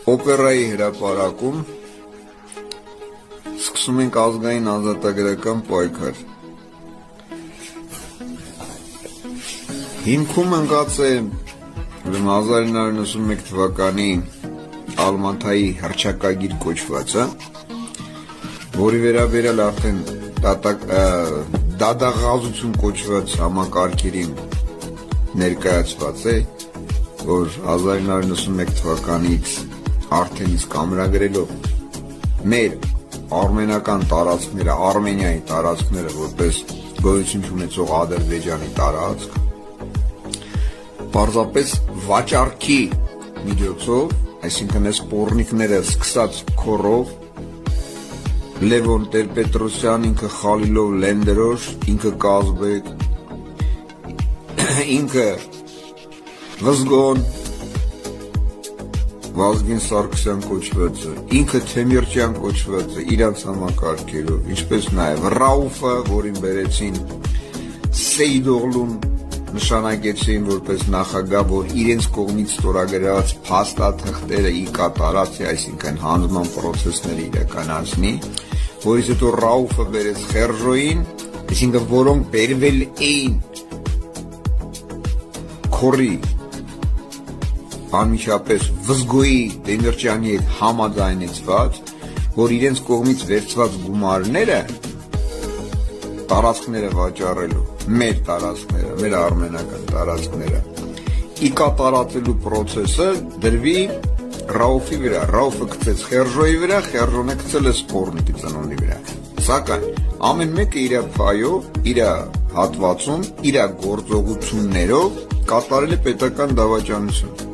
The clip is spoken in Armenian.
Օպերայի հրապարակում սկսում ենք ազգային ազատագրական պայքար։ Հիմքում ընկած է 1991 թվականի Ալմանթայի հռչակագիր կոչվածը, որի վերաբերյալ արդեն դադաղազություն կոչված համակարգերին ներկայացված է, որ 1991 թվականից արդեն իսկ ամրագրելով մեր արմենական տարածքները, Արմենիայի տարածքները որպես գոյություն ունեցող Ադրբեջանի տարածք, պարզապես վաճառքի միջոցով, այսինքն այս պոռնիկները սկսած քորով, Լևոն Տեր-Պետրոսյան, ինքը Խալիլով Լենդերոշ, ինքը Կազբեկ, ինքը Վզգոն, Վազգեն Սարգսյան կոչվածը, ինքը Թեմիրճյան կոչվածը, իրանց համակարգերով, ինչպես նաև Ռաուֆը, որին բերեցին Սեյդօղլուն, նշանակեցին որպես նախագահ, որ իրենց կողմից ստորագրված փաստաթղթերը ի կատարածի, այսինքն հանձնման պրոցեսները իրականացնի, որից հետո Ռաուֆը բերեց Խերժոյին, այսինքն որոնք բերվել էին քորի անմիջապես Վզգոյի Տեմիրճյանի հետ համաձայնեցված, որ իրենց կողմից վերցված գումարները տարածքները վաճառելու, մեր տարածքները, մեր արմենական տարածքները, ի կատարածելու պրոցեսը դրվի Ռաուֆի վրա, Ռաուֆը գցեց Խերժոյի վրա, Խերժոնը գցել է Սպորնիկի ծնունդի վրա, սակայն ամեն մեկը իր փայով, իր հատվածում, իր գործողություններով կատարել է պետական դավաճանություն։